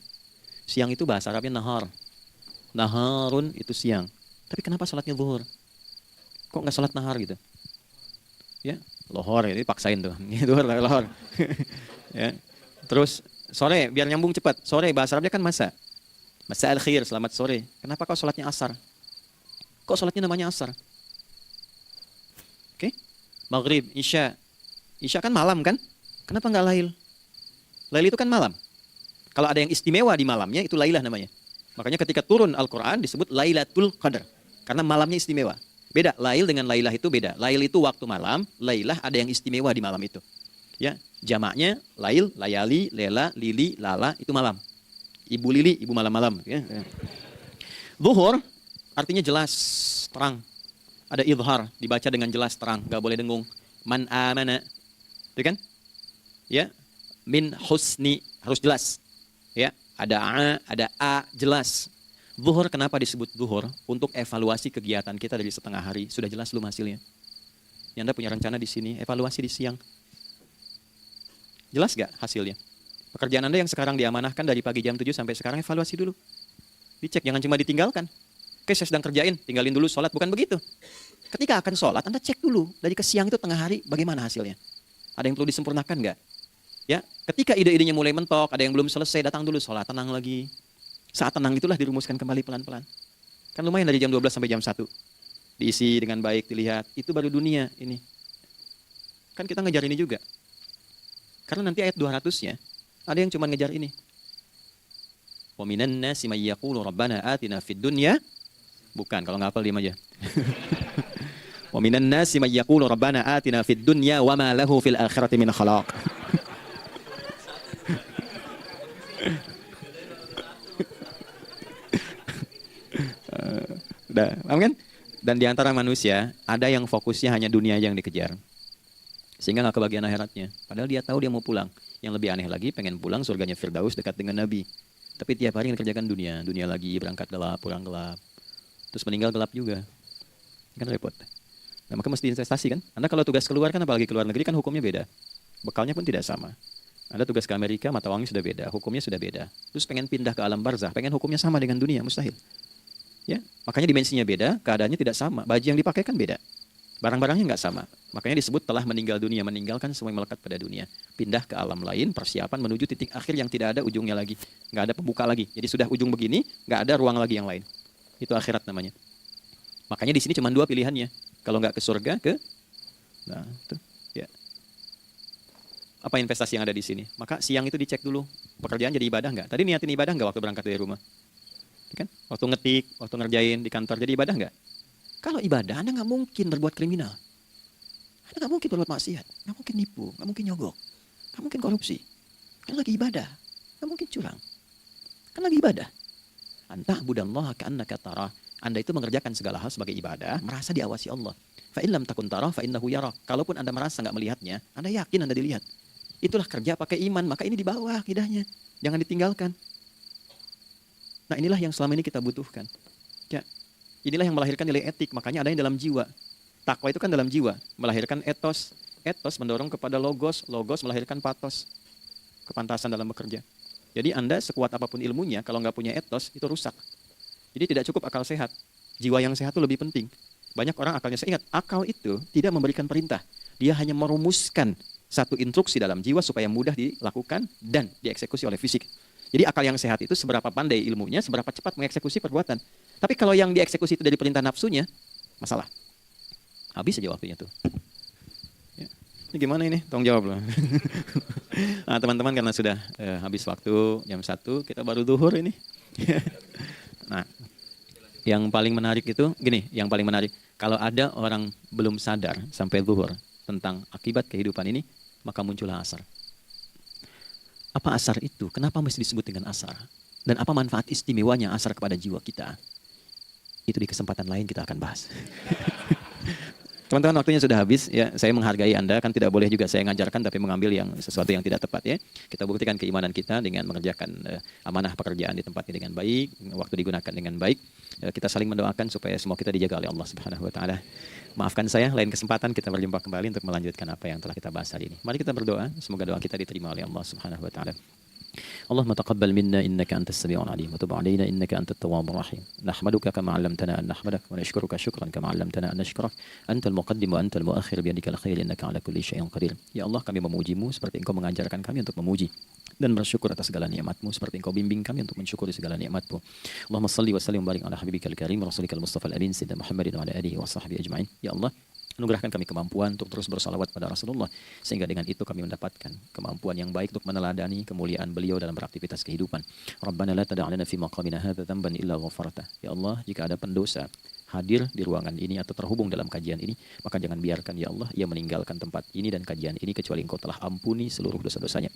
Siang itu bahasa Arabnya nahar. Naharun itu siang. Tapi kenapa sholatnya zuhur? Kok nggak sholat nahar gitu? Ya, lohor, ini paksain tuh. Zuhur, lohor. Ya. Terus sore, biar nyambung cepat. Sore, bahasa Arabnya kan masa. Masa al-khir, selamat sore. Kenapa kau sholatnya asar? Kok sholatnya namanya asar? Oke? Maghrib, isya. Isya kan malam kan? Kenapa nggak lail? Lail itu kan malam. Kalau ada yang istimewa di malamnya, itu lailah namanya. Makanya ketika turun Al-Quran disebut Lailatul Qadar. Karena malamnya istimewa. Beda, lail dengan lailah itu beda. Lail itu waktu malam, lailah ada yang istimewa di malam itu. Ya, jamaknya lail, layali, lela, lili, lala, itu malam. Ibu lili, ibu malam-malam. Ya. Zuhur artinya jelas, terang. Ada idhar, dibaca dengan jelas, terang. Gak boleh dengung. Man amana. Itu kan? Ya, min husni, harus jelas. Ya, ada a, jelas. Zuhur kenapa disebut zuhur? Untuk evaluasi kegiatan kita dari setengah hari. Sudah jelas belum hasilnya? Ya, Anda punya rencana di sini, evaluasi di siang. Jelas gak hasilnya? Pekerjaan Anda yang sekarang diamanahkan dari pagi jam 7 sampai sekarang, evaluasi dulu. Dicek, jangan cuma ditinggalkan. Oke, saya sedang kerjain, tinggalin dulu sholat. Bukan begitu. Ketika akan sholat, Anda cek dulu. Dari ke siang itu tengah hari, bagaimana hasilnya? Ada yang perlu disempurnakan gak? Ya, ketika ide-idenya mulai mentok, ada yang belum selesai, datang dulu sholat, tenang lagi. Saat tenang itulah dirumuskan kembali pelan-pelan. Kan lumayan dari jam 12 sampai jam 1. Diisi dengan baik, dilihat. Itu baru dunia ini. Kan kita ngejar ini juga. Karena nanti ayat 200-nya, ada yang cuma ngejar ini. Wa minan nasi may yaqulu rabbana atina fid dunya. Bukan, kalau nggak hafal diam aja. Wa minan nasi may yaqulu rabbana atina fid dunya wa ma lahu fil akhirati min khalaq. Udah, paham kan? Dan di antara manusia, ada yang fokusnya hanya dunia yang dikejar. Sehingga nggak kebagian akhiratnya. Padahal dia tahu dia mau pulang. Yang lebih aneh lagi, pengen pulang surganya Firdaus dekat dengan Nabi. Tapi tiap hari ngerjakan dunia. Dunia lagi, berangkat gelap, pulang gelap. Terus meninggal gelap juga. Kan repot. Nah, maka mesti investasi kan? Anda kalau tugas keluar kan, apalagi keluar negeri kan hukumnya beda. Bekalnya pun tidak sama. Anda tugas ke Amerika, mata uangnya sudah beda. Hukumnya sudah beda. Terus pengen pindah ke alam barzah, pengen hukumnya sama dengan dunia, mustahil. Ya, makanya dimensinya beda, keadaannya tidak sama. Baju yang dipakai kan beda. Barang-barangnya nggak sama. Makanya disebut telah meninggal dunia, meninggalkan semua yang melekat pada dunia. Pindah ke alam lain, persiapan menuju titik akhir yang tidak ada ujungnya lagi. Nggak ada pembuka lagi. Jadi sudah ujung begini, nggak ada ruang lagi yang lain. Itu akhirat namanya. Makanya di sini cuma 2 pilihannya. Kalau nggak ke surga, nah, itu. Ya. Apa investasi yang ada di sini? Maka siang itu dicek dulu. Pekerjaan jadi ibadah nggak? Tadi niatin ibadah nggak waktu berangkat dari rumah? Kan? Waktu ngetik, waktu ngerjain di kantor, jadi ibadah nggak? Kalau ibadah, Anda nggak mungkin berbuat kriminal. Anda nggak mungkin berbuat maksiat. Nggak mungkin nipu, nggak mungkin nyogok. Nggak mungkin korupsi. Kan lagi ibadah. Nggak mungkin curang. Kan lagi ibadah. Anta budallaha ka'annaka tarah. Anda itu mengerjakan segala hal sebagai ibadah, merasa diawasi Allah. Fa in lam takun tarah fa innahu yara. Kalaupun Anda merasa nggak melihatnya, Anda yakin Anda dilihat. Itulah kerja pakai iman, maka ini di bawah akidahnya. Jangan ditinggalkan. Nah, inilah yang selama ini kita butuhkan. Ya, inilah yang melahirkan nilai etik, makanya ada yang dalam jiwa. Takwa itu kan dalam jiwa, melahirkan etos. Etos mendorong kepada logos, logos melahirkan patos. Kepantasan dalam bekerja. Jadi Anda sekuat apapun ilmunya, kalau nggak punya etos, itu rusak. Jadi tidak cukup akal sehat. Jiwa yang sehat itu lebih penting. Banyak orang akalnya, saya ingat, akal itu tidak memberikan perintah. Dia hanya merumuskan satu instruksi dalam jiwa supaya mudah dilakukan dan dieksekusi oleh fisik. Jadi akal yang sehat itu seberapa pandai ilmunya, seberapa cepat mengeksekusi perbuatan. Tapi kalau yang dieksekusi itu dari perintah nafsunya, masalah. Habis aja waktunya tuh. Ya. Ini gimana ini? Tolong jawab loh. Nah, teman-teman, karena sudah habis waktu jam 1, kita baru zuhur ini. Nah, Yang paling menarik itu gini, yang paling menarik kalau ada orang belum sadar sampai zuhur tentang akibat kehidupan ini, maka muncullah asar. Apa asar itu? Kenapa mesti disebut dengan asar? Dan apa manfaat istimewanya asar kepada jiwa kita? Itu di kesempatan lain kita akan bahas. Teman-teman, waktunya sudah habis ya. Saya menghargai Anda, kan tidak boleh juga saya ngajarkan tapi mengambil yang sesuatu yang tidak tepat ya. Kita buktikan keimanan kita dengan mengerjakan amanah pekerjaan di tempat ini dengan baik, waktu digunakan dengan baik. Kita saling mendoakan supaya semua kita dijaga oleh Allah Subhanahu wa taala. Maafkan saya, lain kesempatan kita berjumpa kembali untuk melanjutkan apa yang telah kita bahas hari ini. Mari kita berdoa, semoga doa kita diterima oleh Allah Subhanahu wa taala. اللهم تقبل منا إنك أنت السميع العليم وتب علينا إنك أنت التواب الرحيم نحمدك كما علمتنا أن نحمدك ونشكرك شكرا كما علمتنا أن نشكرك أنت المقدم وأنت المؤخر بيدك الخير إنك على كل شيء قدير. Ya Allah, kami memujimu seperti Engkau mengajarkan kami untuk memuji dan bersyukur atas segala nikmat-Mu seperti Engkau bimbing kami untuk mensyukuri segala nikmat-Mu. Allahumma salli wa sallim wa barik ala habibikal karim rasulika al-mustafa al-amin sayyidina Muhammadin wa ala alihi wa sahbihi ajma'in. Ya Allah, anugerahkan kami kemampuan untuk terus bersalawat pada Rasulullah, sehingga dengan itu kami mendapatkan kemampuan yang baik untuk meneladani kemuliaan beliau dalam beraktivitas kehidupan. Rabbana la tada' lana fi maqamina hadza dhanban illa ghafarta. Ya Allah, jika ada pendosa hadir di ruangan ini atau terhubung dalam kajian ini, maka jangan biarkan ya Allah ia meninggalkan tempat ini dan kajian ini kecuali Engkau telah ampuni seluruh dosa-dosanya.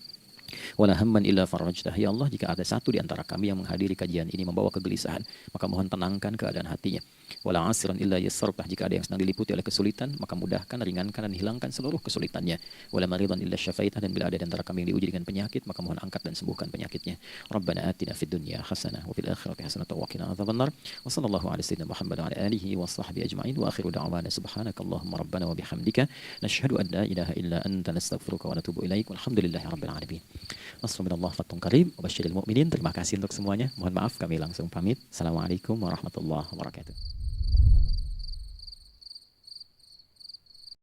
Wala hamman illa farajtah. Ya Allah, jika ada satu di antara kami yang menghadiri kajian ini membawa kegelisahan, maka mohon tenangkan keadaan hatinya. Wala asiran illa yassartah. Jika ada yang sedang diliputi oleh kesulitan, maka mudahkan, ringankan dan hilangkan seluruh kesulitannya. Wala maridan illa syafaitah. Dan bila ada di antara kami yang diuji dengan penyakit, maka mohon angkat dan sembuhkan penyakitnya. Rabbana atina fid dunya hasanah wa fil akhirati hasanah wa qina adzabannar. Wa sallallahu ala sayyidina Muhammad wa ala alihi wa sahbihi ajma'in. Wa akhiru da'wana subhanakallahumma rabbana wa bihamdika nashhadu an la ilaha illa anta nastaghfiruka wa natubu ilaik. Walhamdulillahi rabbil alamin. Wassalamualaikum warahmatullahi wabarakatuh. Wabashiril mu'minin. Terima kasih untuk semuanya. Mohon maaf kami langsung pamit. Assalamualaikum warahmatullahi wabarakatuh.